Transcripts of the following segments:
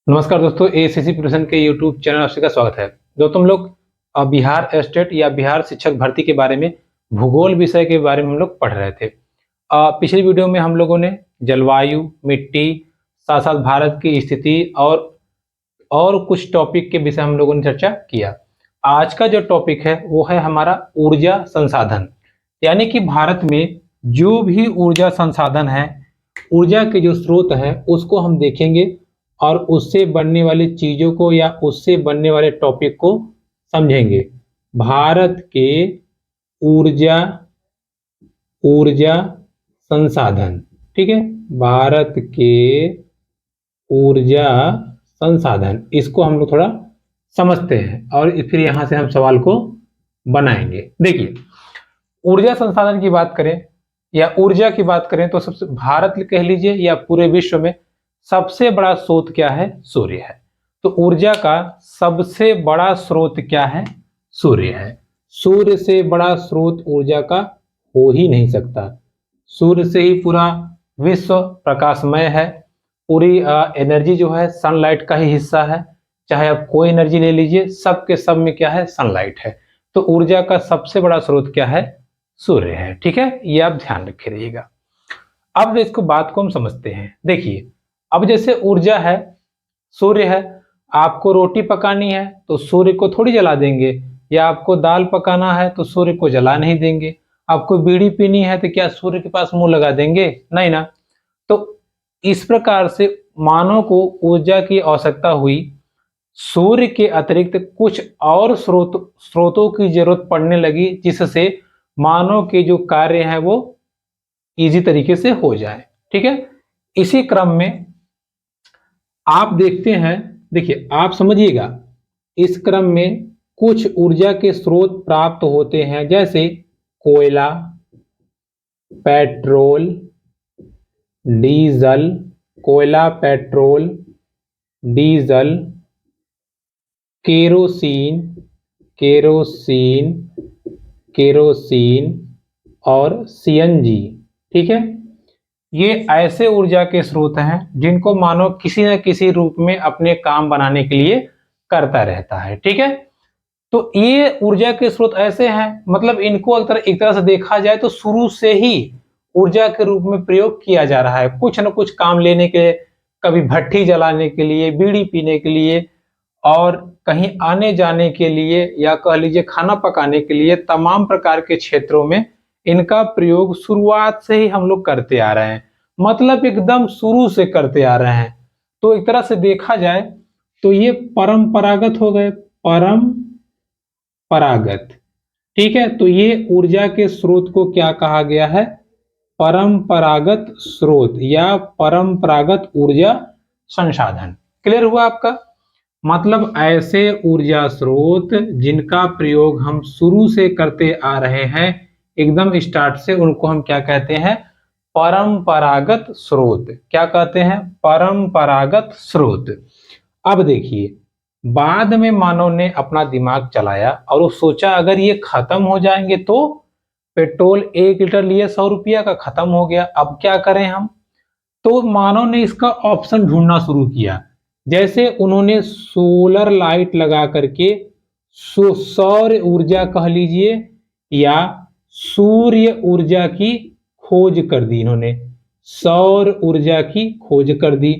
नमस्कार दोस्तों, ACC profession के यूट्यूब चैनल आपसे का स्वागत है। जो तुम लोग बिहार स्टेट या बिहार शिक्षक भर्ती के बारे में भूगोल विषय के बारे में हम लोग पढ़ रहे थे। पिछली वीडियो में हम लोगों ने जलवायु, मिट्टी, साथ साथ भारत की स्थिति और कुछ टॉपिक के विषय हम लोगों ने चर्चा किया। आज का जो टॉपिक है वो है हमारा ऊर्जा संसाधन, यानी कि भारत में जो भी ऊर्जा संसाधन है, ऊर्जा के जो स्रोत है उसको हम देखेंगे और उससे बनने वाली चीजों को या उससे बनने वाले टॉपिक को समझेंगे। भारत के ऊर्जा ऊर्जा संसाधन, ठीक है, भारत के ऊर्जा संसाधन, इसको हम लोग थोड़ा समझते हैं और फिर यहां से हम सवाल को बनाएंगे। देखिए, ऊर्जा संसाधन की बात करें या ऊर्जा की बात करें तो सबसे भारत कह लीजिए या पूरे विश्व में सबसे बड़ा स्रोत क्या है? सूर्य है। तो ऊर्जा का सबसे बड़ा स्रोत क्या है? सूर्य है। सूर्य से बड़ा स्रोत ऊर्जा का हो ही नहीं सकता। सूर्य से ही पूरा विश्व प्रकाशमय है। पूरी एनर्जी जो है सनलाइट का ही हिस्सा है। चाहे आप कोई एनर्जी ले लीजिए, सब के सब में क्या है? सनलाइट है। तो ऊर्जा का सबसे बड़ा स्रोत क्या है? सूर्य है। ठीक है, ये आप ध्यान रखे रहिएगा। अब इसको बात को हम समझते हैं। देखिए, अब जैसे ऊर्जा है, सूर्य है, आपको रोटी पकानी है तो सूर्य को थोड़ी जला देंगे, या आपको दाल पकाना है तो सूर्य को जला नहीं देंगे। आपको बीड़ी पीनी है तो क्या सूर्य के पास मुंह लगा देंगे? नहीं ना। तो इस प्रकार से मानव को ऊर्जा की आवश्यकता हुई। सूर्य के अतिरिक्त कुछ और स्रोतों की जरूरत पड़ने लगी, जिससे मानव के जो कार्य हैं वो इजी तरीके से हो जाए। ठीक है, इसी क्रम में आप देखते हैं, देखिए आप समझिएगा, इस क्रम में कुछ ऊर्जा के स्रोत प्राप्त होते हैं, जैसे कोयला, पेट्रोल, डीजल, कोयला, petrol, diesel, kerosene kerosene kerosene और सीएनजी। ठीक है, ये ऐसे ऊर्जा के स्रोत हैं जिनको मानव किसी न किसी रूप में अपने काम बनाने के लिए करता रहता है। ठीक है, तो ये ऊर्जा के स्रोत ऐसे हैं, मतलब इनको अगर एक तरह से देखा जाए तो शुरू से ही ऊर्जा के रूप में प्रयोग किया जा रहा है। कुछ न कुछ काम लेने के, कभी भट्ठी जलाने के लिए, बीड़ी पीने के लिए, और कहीं आने जाने के लिए, या कह लीजिए खाना पकाने के लिए, तमाम प्रकार के क्षेत्रों में इनका प्रयोग शुरुआत से ही हम लोग करते आ रहे हैं। मतलब एकदम शुरू से करते आ रहे हैं। तो एक तरह से देखा जाए तो ये परंपरागत हो गए, परंपरागत। ठीक है, तो ये ऊर्जा के स्रोत को क्या कहा गया है? परंपरागत स्रोत या परंपरागत ऊर्जा संसाधन। क्लियर हुआ आपका? मतलब ऐसे ऊर्जा स्रोत जिनका प्रयोग हम शुरू से करते आ रहे हैं, एकदम स्टार्ट से, उनको हम क्या कहते हैं? परंपरागत स्रोत। क्या कहते हैं? परंपरागत स्रोत। अब देखिए, बाद में मानव ने अपना दिमाग चलाया और वो सोचा अगर ये खत्म हो जाएंगे तो पेट्रोल 1 लीटर लिए 100 रुपया का खत्म हो गया, अब क्या करें हम? तो मानव ने इसका ऑप्शन ढूंढना शुरू किया। जैसे उन्होंने सोलर लाइट लगा करके सौर ऊर्जा कह लीजिए या सूर्य ऊर्जा की खोज कर दी। इन्होंने सौर ऊर्जा की खोज कर दी।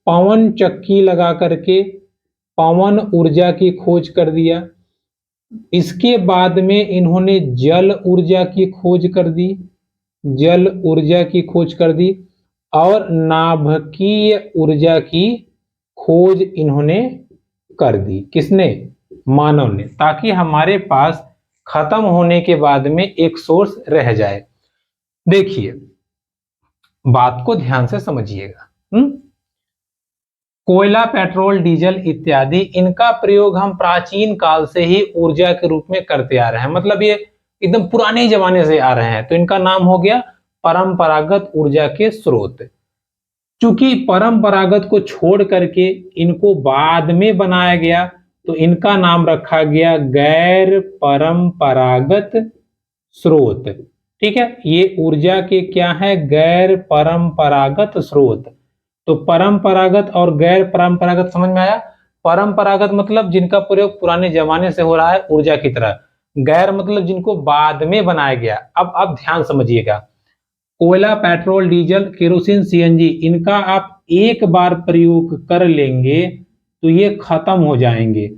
पवन चक्की लगा करके पवन ऊर्जा की खोज कर दिया। इसके बाद में इन्होंने जल ऊर्जा की खोज कर दी, जल ऊर्जा की खोज कर दी, और नाभिकीय ऊर्जा की खोज इन्होंने कर दी। किसने? मानव ने, ताकि हमारे पास खत्म होने के बाद में एक सोर्स रह जाए। देखिए, बात को ध्यान से समझिएगा। कोयला, पेट्रोल, डीजल इत्यादि, इनका प्रयोग हम प्राचीन काल से ही ऊर्जा के रूप में करते आ रहे हैं। मतलब ये एकदम पुराने जमाने से आ रहे हैं, तो इनका नाम हो गया परंपरागत ऊर्जा के स्रोत। चूंकि परंपरागत को छोड़ करके इनको बाद में बनाया गया, तो इनका नाम रखा गया गैर परंपरागत स्रोत। ठीक है, ये ऊर्जा के क्या है? गैर परंपरागत स्रोत। तो परंपरागत और गैर परंपरागत समझ में आया। परंपरागत मतलब जिनका प्रयोग पुराने जमाने से हो रहा है ऊर्जा की तरह, गैर मतलब जिनको बाद में बनाया गया। अब ध्यान समझिएगा, कोयला, पेट्रोल, डीजल, केरोसिन, सीएनजी, इनका आप एक बार प्रयोग कर लेंगे तो ये खत्म हो जाएंगे,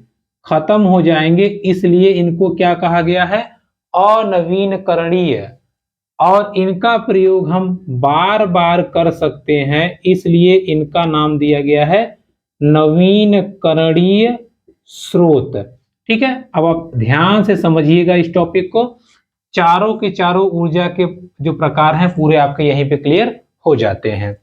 खत्म हो जाएंगे, इसलिए इनको क्या कहा गया है, अनवीनकरणीय। और इनका प्रयोग हम बार बार कर सकते हैं, इसलिए इनका नाम दिया गया है नवीनकरणीय स्रोत। ठीक है, अब आप ध्यान से समझिएगा इस टॉपिक को। चारों के चारों ऊर्जा के जो प्रकार हैं पूरे आपके यहीं पे क्लियर हो जाते हैं।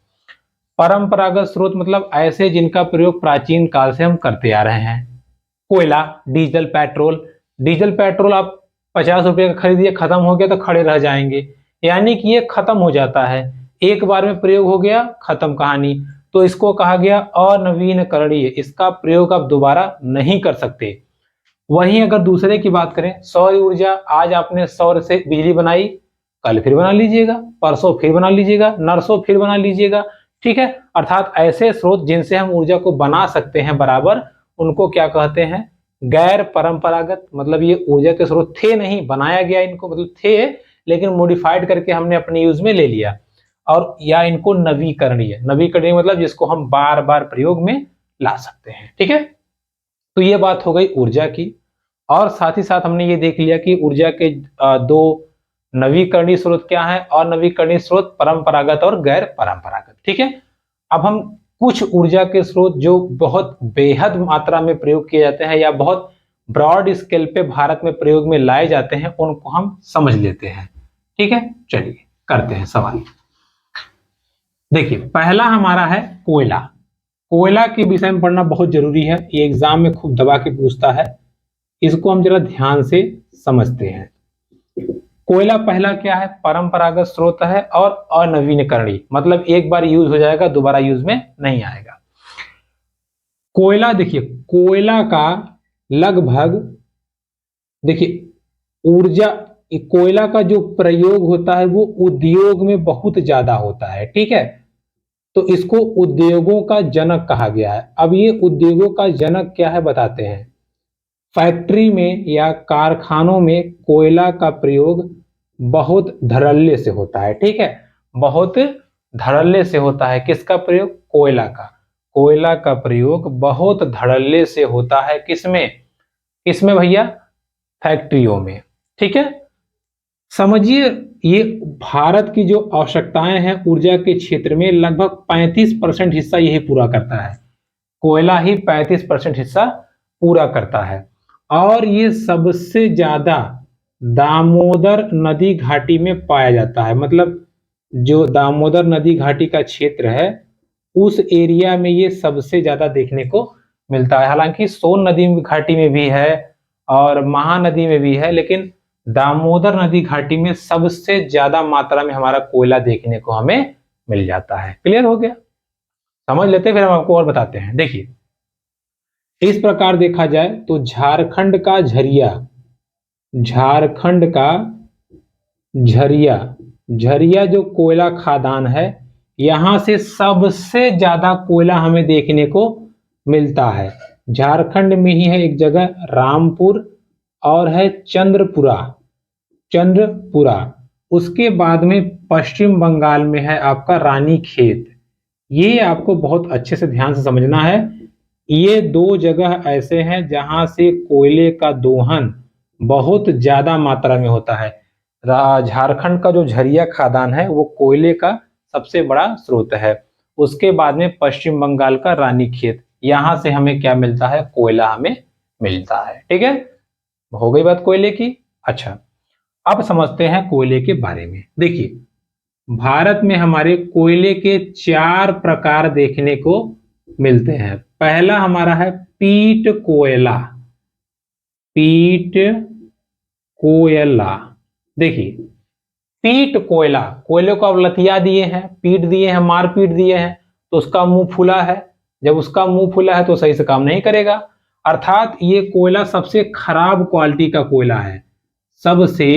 परंपरागत स्रोत मतलब ऐसे जिनका प्रयोग प्राचीन काल से हम करते आ रहे हैं। कोयला, डीजल, पेट्रोल। डीजल पेट्रोल आप 50 रुपये का खरीदिए, खत्म हो गया तो खड़े रह जाएंगे, यानी कि ये खत्म हो जाता है, एक बार में प्रयोग हो गया, खत्म कहानी। तो इसको कहा गया अनवीनकरणीय, इसका प्रयोग आप दोबारा नहीं कर सकते। वहीं अगर दूसरे की बात करें, सौर ऊर्जा, आज आपने सौर से बिजली बनाई, कल फिर बना लीजिएगा, परसों फिर बना लीजिएगा, नरसों फिर बना लीजिएगा। ठीक है, अर्थात ऐसे स्रोत जिनसे हम ऊर्जा को बना सकते हैं बराबर, उनको क्या कहते हैं, गैर परंपरागत। मतलब ये ऊर्जा के स्रोत थे नहीं, बनाया गया इनको, मतलब थे लेकिन मॉडिफाइड करके हमने अपने यूज में ले लिया। और या इनको नवीकरणीय, नवीकरणीय मतलब जिसको हम बार बार प्रयोग में ला सकते हैं। ठीक है, तो ये बात हो गई ऊर्जा की। और साथ ही साथ हमने ये देख लिया कि ऊर्जा के दो नवीकरणीय स्रोत क्या है, और नवीकरणीय स्रोत परंपरागत और गैर परंपरागत। ठीक है, अब हम कुछ ऊर्जा के स्रोत जो बहुत बेहद मात्रा में प्रयोग किए जाते हैं या बहुत ब्रॉड स्केल पे भारत में प्रयोग में लाए जाते हैं, उनको हम समझ लेते हैं। ठीक है, चलिए करते हैं सवाल। देखिए, पहला हमारा है कोयला। कोयला के विषय में पढ़ना बहुत जरूरी है, ये एग्जाम में खूब दबा के पूछता है, इसको हम जरा ध्यान से समझते हैं। कोयला पहला क्या है, परंपरागत स्रोत है और अनवीनकरणीय, मतलब एक बार यूज हो जाएगा, दोबारा यूज में नहीं आएगा। कोयला, देखिए कोयला का लगभग, देखिए ऊर्जा, कोयला का जो प्रयोग होता है वो उद्योग में बहुत ज्यादा होता है। ठीक है, तो इसको उद्योगों का जनक कहा गया है। अब ये उद्योगों का जनक क्या है बताते हैं। फैक्ट्री में या कारखानों में कोयला का प्रयोग बहुत धड़ल्ले से होता है। ठीक है, बहुत धड़ल्ले से होता है। किसका प्रयोग, कोयला का। कोयला का प्रयोग बहुत धड़ल्ले से होता है, किसमें, किसमें भैया, फैक्ट्रियों में। ठीक है, समझिए ये भारत की जो आवश्यकताएं हैं ऊर्जा के क्षेत्र में, लगभग 35% हिस्सा यही पूरा करता है। कोयला ही 35% हिस्सा पूरा करता है। और ये सबसे ज्यादा दामोदर नदी घाटी में पाया जाता है। मतलब जो दामोदर नदी घाटी का क्षेत्र है उस एरिया में ये सबसे ज्यादा देखने को मिलता है। हालांकि सोन नदी घाटी में भी है और महानदी में भी है, लेकिन दामोदर नदी घाटी में सबसे ज्यादा मात्रा में हमारा कोयला देखने को हमें मिल जाता है। क्लियर हो गया, समझ लेते हैं, फिर हम आपको और बताते हैं। देखिए, इस प्रकार देखा जाए तो झारखंड का झरिया, झारखंड का झरिया, झरिया जो कोयला खदान है, यहां से सबसे ज्यादा कोयला हमें देखने को मिलता है। झारखंड में ही है एक जगह रामपुर और है चंद्रपुरा, चंद्रपुरा। उसके बाद में पश्चिम बंगाल में है आपका रानीखेत। ये आपको बहुत अच्छे से ध्यान से समझना है। ये दो जगह ऐसे हैं जहां से कोयले का दोहन बहुत ज्यादा मात्रा में होता है। झारखंड का जो झरिया खदान है वो कोयले का सबसे बड़ा स्रोत है। उसके बाद में पश्चिम बंगाल का रानीखेत, यहां से हमें क्या मिलता है, कोयला हमें मिलता है। ठीक है, हो गई बात कोयले की। अच्छा, अब समझते हैं कोयले के बारे में। देखिए, भारत में हमारे कोयले के 4 प्रकार देखने को मिलते हैं। पहला हमारा है पीट कोयला, पीट कोयला। देखिए, पीट कोयला, कोयले को अब लतिया दिए हैं, पीट दिए हैं, मार पीट दिए हैं, तो उसका मुंह फूला है। जब उसका मुंह फूला है तो सही से काम नहीं करेगा। अर्थात ये कोयला सबसे खराब क्वालिटी का कोयला है, सबसे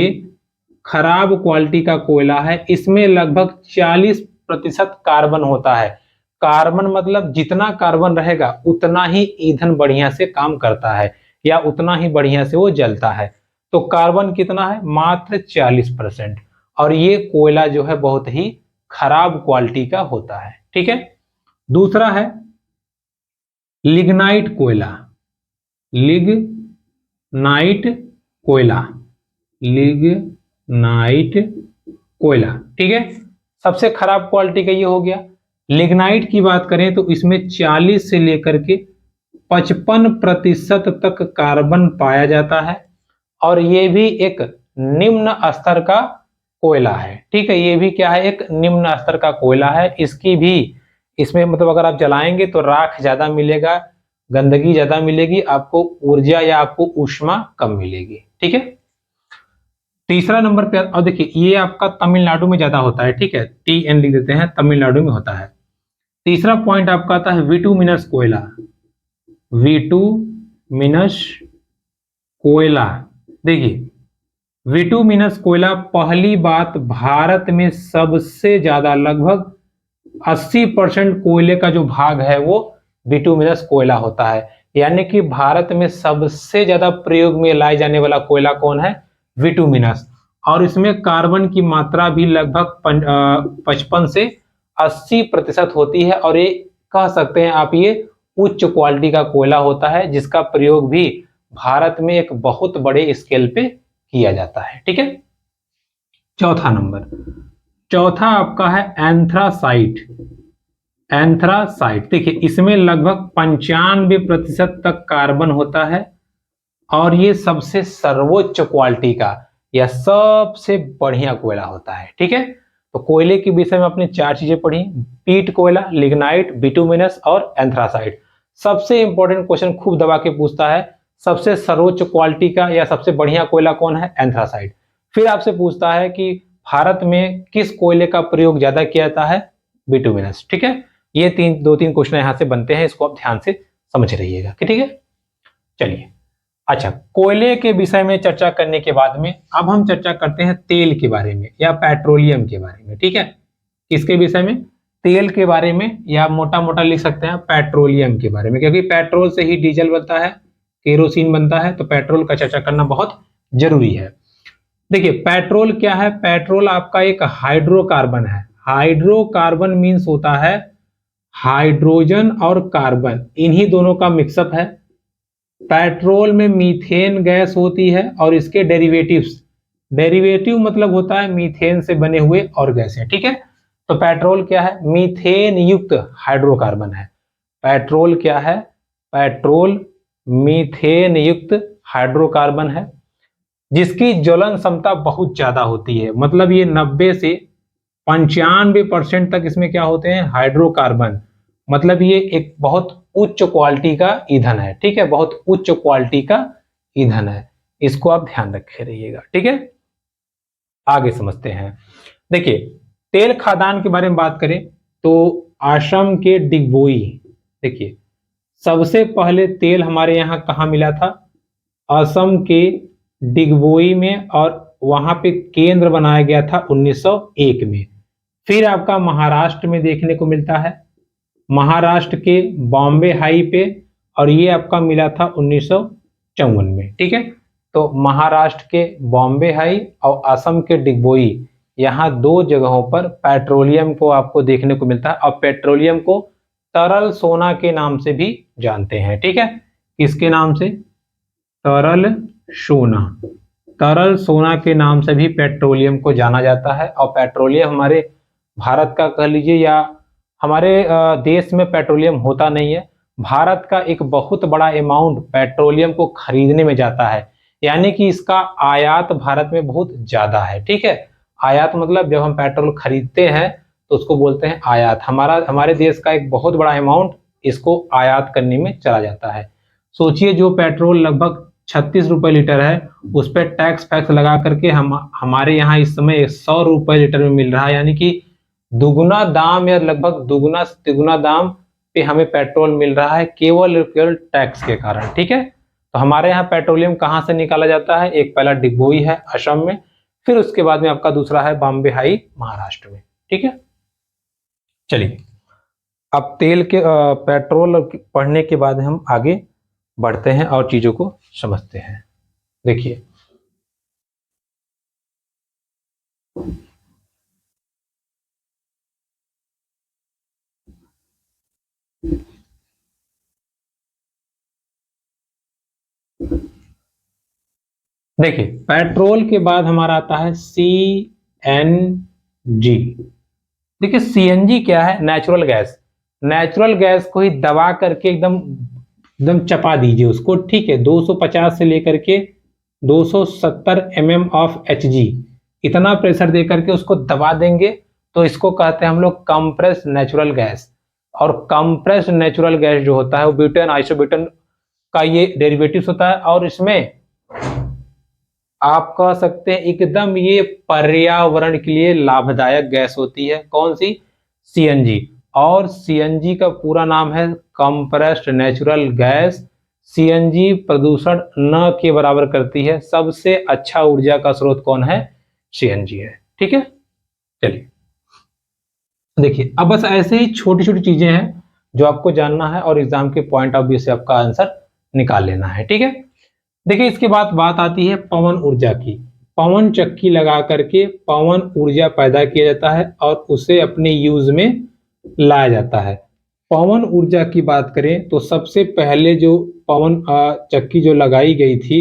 खराब क्वालिटी का कोयला है। इसमें लगभग 40% कार्बन होता है। कार्बन मतलब जितना कार्बन रहेगा उतना ही ईंधन बढ़िया से काम करता है या उतना ही बढ़िया से वो जलता है। तो कार्बन कितना है, मात्र 40%। और ये कोयला जो है बहुत ही खराब क्वालिटी का होता है। ठीक है, दूसरा है लिग्नाइट कोयला। लिग्नाइट कोयला, लिग्नाइट कोयला, ठीक है, सबसे खराब क्वालिटी का ये हो गया। लिग्नाइट की बात करें तो इसमें 40 से लेकर के 55% तक कार्बन पाया जाता है और ये भी एक निम्न स्तर का कोयला है। ठीक है, ये भी क्या है, एक निम्न स्तर का कोयला है। इसकी भी इसमें मतलब अगर आप जलाएंगे तो राख ज्यादा मिलेगा, गंदगी ज्यादा मिलेगी, आपको ऊर्जा या आपको ऊष्मा कम मिलेगी। ठीक है, तीसरा नंबर पे और देखिए ये आपका तमिलनाडु में ज्यादा होता है। ठीक है, TN लिख देते हैं, तमिलनाडु में होता है। तीसरा पॉइंट आपका आता है विटुमिनस कोयला। विटुमिनस कोयला, देखिए विटुमिनस कोयला पहली बात भारत में सबसे ज्यादा लगभग 80% कोयले का जो भाग है वो बिटुमिनस कोयला होता है। यानी कि भारत में सबसे ज्यादा प्रयोग में लाए जाने वाला कोयला कौन है, बिटुमिनस। और इसमें कार्बन की मात्रा भी लगभग 55 से 80% होती है और ये कह सकते हैं आप ये उच्च क्वालिटी का कोयला होता है जिसका प्रयोग भी भारत में एक बहुत बड़े स्केल पे किया जाता है। ठीक है, चौथा नंबर, चौथा आपका है एंथ्रासाइट। एंथ्रासाइट देखिए इसमें लगभग 95% तक कार्बन होता है और ये सबसे सर्वोच्च क्वालिटी का या सबसे बढ़िया कोयला होता है। ठीक है, तो कोयले के विषय में आपने 4 चीजें पढ़ी, पीट कोयला, लिग्नाइट, बिटुमिनस और एंथ्रासाइट। सबसे इंपॉर्टेंट क्वेश्चन खूब दबा के पूछता है, सबसे सर्वोच्च क्वालिटी का या सबसे बढ़िया कोयला कौन है, एंथ्रासाइट। फिर आपसे पूछता है कि भारत में किस कोयले का प्रयोग ज्यादा किया जाता है, बिटुमिनस। ठीक है, ये दो तीन क्वेश्चन यहां से बनते हैं, इसको आप ध्यान से समझ रहिएगा। ठीक है, चलिए अच्छा, कोयले के विषय में चर्चा करने के बाद में अब हम चर्चा करते हैं तेल के बारे में या पेट्रोलियम के बारे में। ठीक है, किसके विषय में, तेल के बारे में, या मोटा मोटा लिख सकते हैं पेट्रोलियम के बारे में, क्योंकि पेट्रोल से ही डीजल बनता है, केरोसिन बनता है, तो पेट्रोल का चर्चा करना बहुत जरूरी है। देखिए पेट्रोल क्या है, पेट्रोल आपका एक हाइड्रोकार्बन है। हाइड्रोकार्बन मीन्स होता है हाइड्रोजन और कार्बन, इन्हीं दोनों का मिक्सअप है। पेट्रोल में मीथेन गैस होती है और इसके डेरिवेटिव्स, डेरिवेटिव मतलब होता है मीथेन से बने हुए और गैसें। ठीक है, तो पेट्रोल क्या है, मीथेन युक्त हाइड्रोकार्बन है। पेट्रोल क्या है, पेट्रोल मीथेन युक्त हाइड्रोकार्बन है जिसकी ज्वलन क्षमता बहुत ज्यादा होती है। मतलब ये 90 से 95% तक इसमें क्या होते हैं, हाइड्रोकार्बन। मतलब ये एक बहुत उच्च क्वालिटी का ईंधन है। ठीक है, बहुत उच्च क्वालिटी का ईंधन है, इसको आप ध्यान रखे रहिएगा। ठीक है, आगे समझते हैं। देखिए तेल खदान के बारे में बात करें तो असम के डिगबोई, देखिए सबसे पहले तेल हमारे यहाँ कहाँ मिला था, असम के डिगबोई में, और वहां पे केंद्र बनाया गया था 1901 में। फिर आपका महाराष्ट्र में देखने को मिलता है, महाराष्ट्र के बॉम्बे हाई पे, और ये आपका मिला था 1954 में। ठीक है, तो महाराष्ट्र के बॉम्बे हाई और असम के डिगबोई, यहाँ दो जगहों पर पेट्रोलियम को आपको देखने को मिलता है। और पेट्रोलियम को तरल सोना के नाम से भी जानते हैं। ठीक है, किसके नाम से, तरल सोना, तरल सोना के नाम से भी पेट्रोलियम को जाना जाता है। और पेट्रोलियम हमारे भारत का कह लीजिए, या हमारे देश में पेट्रोलियम होता नहीं है। भारत का एक बहुत बड़ा अमाउंट पेट्रोलियम को खरीदने में जाता है, यानी कि इसका आयात भारत में बहुत ज्यादा है। ठीक है, आयात मतलब जब हम पेट्रोल खरीदते हैं तो उसको बोलते हैं आयात। हमारे देश का एक बहुत बड़ा अमाउंट इसको आयात करने में चला जाता है। सोचिए जो पेट्रोल लगभग 36 रुपए लीटर है, उस पर टैक्स फैक्स लगा करके हमारे यहाँ इस समय 100 रुपए लीटर में मिल रहा है, यानी कि दुगुना दाम या लगभग दुगुना तिगुना दाम पे हमें पेट्रोल मिल रहा है केवल टैक्स के कारण। ठीक है, तो हमारे यहाँ पेट्रोलियम कहाँ से निकाला जाता है, एक पहला डिगबोई है असम में, फिर उसके बाद में आपका दूसरा है बॉम्बे हाई महाराष्ट्र में। ठीक है, चलिए अब पेट्रोल पढ़ने के बाद हम आगे बढ़ते हैं और चीजों को समझते हैं। देखिए देखिए पेट्रोल के बाद हमारा आता है CNG। देखिए सीएनजी क्या है? Natural gas. नेचुरल गैस को ही दबा करके एकदम एकदम चपा दीजिए उसको, ठीक है। 250 से लेकर के 270 mm ऑफ Hg इतना प्रेशर दे करके उसको दबा देंगे तो इसको कहते हैं हम लोग कंप्रेस्ड नेचुरल गैस। और कंप्रेस्ड नेचुरल गैस जो होता है वो ब्यूटेन आइसोब्यूटेन का ये डेरिवेटिव होता है, और इसमें आप कह सकते हैं एकदम ये पर्यावरण के लिए लाभदायक गैस होती है। कौन सी? सीएनजी। और सीएनजी का पूरा नाम है कंप्रेस्ड नेचुरल गैस। सीएनजी प्रदूषण न के बराबर करती है। सबसे अच्छा ऊर्जा का स्रोत कौन है? सीएनजी है, ठीक है। चलिए देखिए अब बस ऐसे ही छोटी छोटी चीजें हैं जो आपको जानना है और एग्जाम के पॉइंट ऑफ व्यू से आपका आंसर निकाल लेना है, ठीक है। देखिए इसके बाद बात आती है पवन ऊर्जा की। पवन चक्की लगा करके पवन ऊर्जा पैदा किया जाता है और उसे अपने यूज में लाया जाता है। पवन ऊर्जा की बात करें तो सबसे पहले जो पवन चक्की जो लगाई गई थी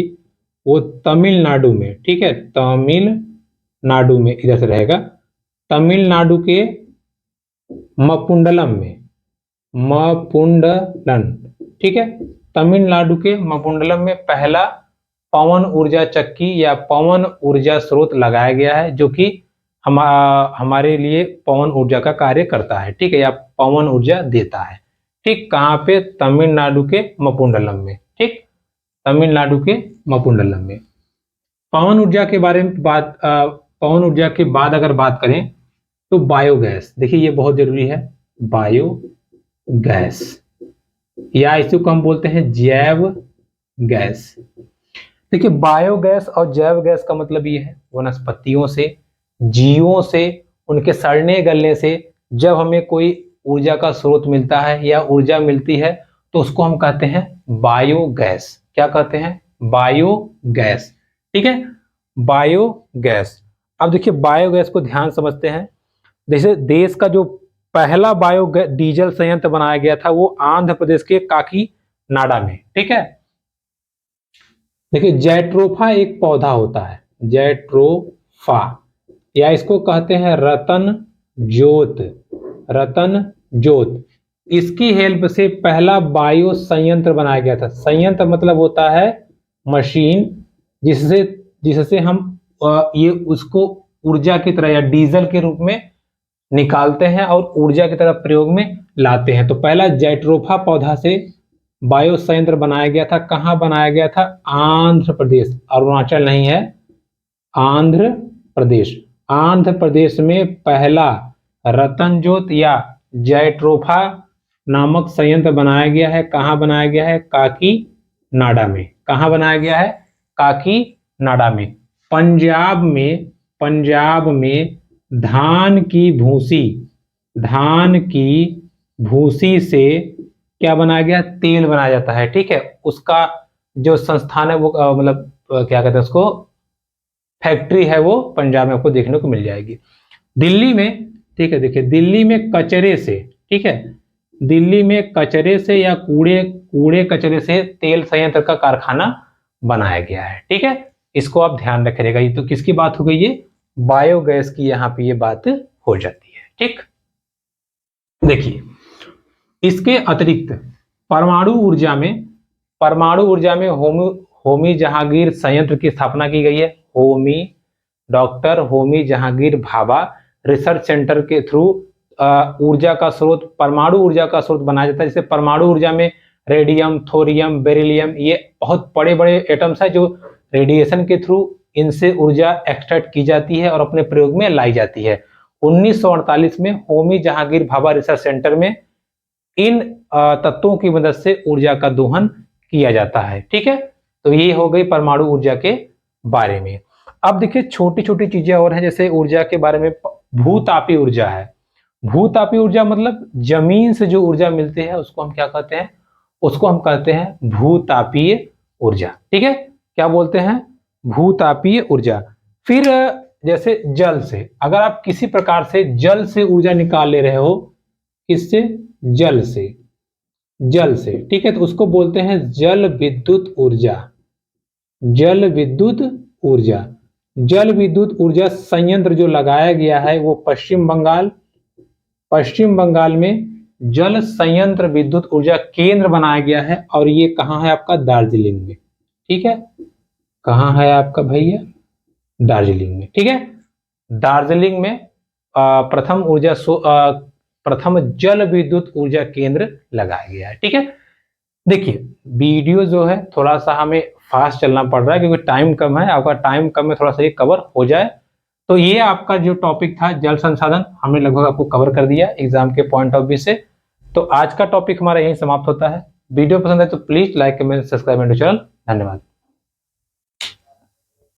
वो तमिलनाडु में, ठीक है, तमिलनाडु में, इधर से रहेगा, तमिलनाडु के मपुंडलम में, मपुंडलन, ठीक है, तमिलनाडु के मपुंडलम में पहला पवन ऊर्जा चक्की या पवन ऊर्जा स्रोत लगाया गया है जो कि हमारे लिए पवन ऊर्जा का कार्य करता है, ठीक है, या पवन ऊर्जा देता है। ठीक कहाँ पे? तमिलनाडु के मपुंडलम में, ठीक, तमिलनाडु के मपुंडलम में। पवन ऊर्जा के बारे में पवन ऊर्जा के बाद अगर बात करें तो बायोगैस। देखिए ये बहुत जरूरी है, बायोगैस, या इसी को हम बोलते हैं जैव गैस। देखिए बायोगैस और जैव गैस का मतलब ये है वनस्पतियों से, जीवों से, उनके सड़ने गलने से जब हमें कोई ऊर्जा का स्रोत मिलता है या ऊर्जा मिलती है तो उसको हम कहते हैं बायोगैस। क्या कहते हैं? बायोगैस, ठीक है, बायोगैस। अब देखिए बायोगैस को ध्यान समझते हैं। जैसे देश का जो पहला डीजल संयंत्र बनाया गया था वो आंध्र प्रदेश के काकीनाडा में, ठीक है। देखिए जैट्रोफा एक पौधा होता है, जैट्रोफा, या इसको कहते हैं रतन ज्योत, रतन ज्योत। इसकी हेल्प से पहला बायो संयंत्र बनाया गया था। संयंत्र मतलब होता है मशीन जिससे जिससे हम ये उसको ऊर्जा की तरह या डीजल के रूप में निकालते हैं और ऊर्जा की तरह प्रयोग में लाते हैं। तो पहला जैट्रोफा पौधा से बायो संयंत्र बनाया गया था। कहाँ बनाया गया था? आंध्र प्रदेश, अरुणाचल नहीं है, आंध्र प्रदेश। आंध्र प्रदेश में पहला रतन ज्योत या जैट्रोफा नामक संयंत्र बनाया गया है। कहाँ बनाया गया है? काकीनाडा में। कहाँ बनाया गया है? काकीनाडा में। पंजाब में, पंजाब में धान की भूसी, धान की भूसी से क्या बनाया गया? तेल बनाया जाता है, ठीक है। उसका जो संस्थान है वो मतलब क्या कहते हैं उसको, फैक्ट्री है, वो पंजाब में आपको देखने को मिल जाएगी। दिल्ली में, ठीक है, देखिए दिल्ली में कचरे से, ठीक है, दिल्ली में कचरे से या कूड़े कचरे से तेल संयंत्र का कारखाना बनाया गया है, ठीक है। इसको आप ध्यान रखिएगा। ये तो किसकी बात हो गई? ये बायोगैस की यहाँ पे ये बात हो जाती है, ठीक। देखिए इसके अतिरिक्त परमाणु ऊर्जा में होमी जहांगीर संयंत्र की स्थापना की गई है। Doctor Homi Jahangir Bhabha research centre के थ्रू ऊर्जा का स्रोत, परमाणु ऊर्जा का स्रोत बनाया जाता है। जैसे परमाणु ऊर्जा में रेडियम, थोरियम, बेरिलियम, ये बहुत बड़े बड़े एटम्स है जो रेडिएशन के थ्रू इनसे ऊर्जा एक्सट्रैक्ट की जाती है और अपने प्रयोग में लाई जाती है। 1948 में होमी जहांगीर भाभा रिसर्च सेंटर में इन तत्वों की मदद से ऊर्जा का दोहन किया जाता है, ठीक है। तो ये हो गई परमाणु ऊर्जा के बारे में। अब देखिए छोटी छोटी चीजें और हैं, जैसे ऊर्जा के बारे में भूतापी ऊर्जा है। भूतापीय ऊर्जा मतलब जमीन से जो ऊर्जा मिलती है उसको हम क्या कहते हैं, उसको हम कहते हैं भूतापीय ऊर्जा। ठीक है, क्या बोलते हैं, भूतापीय ऊर्जा। फिर जैसे जल से, अगर आप किसी प्रकार से जल से ऊर्जा निकाल ले रहे हो, किससे, जल से, जल से, ठीक है, तो उसको बोलते हैं जल विद्युत ऊर्जा। जल विद्युत ऊर्जा, जल विद्युत ऊर्जा संयंत्र जो लगाया गया है वो पश्चिम बंगाल में जल संयंत्र विद्युत ऊर्जा केंद्र बनाया गया है, और ये कहाँ है आपका, दार्जिलिंग में। ठीक है, कहाँ है आपका भैया, दार्जिलिंग में। ठीक है, दार्जिलिंग में प्रथम जल विद्युत ऊर्जा केंद्र लगाया गया है। ठीक है, देखिए वीडियो जो है थोड़ा सा हमें फास्ट चलना पड़ रहा है क्योंकि टाइम कम है, आपका टाइम कम है, थोड़ा सा ये कवर हो जाए। तो ये आपका जो टॉपिक था जल संसाधन, हमने लगभग आपको कवर कर दिया एग्जाम के पॉइंट ऑफ व्यू से। तो आज का टॉपिक हमारा यहीं समाप्त होता है। वीडियो पसंद है तो please like, comment, subscribe and channel. धन्यवाद।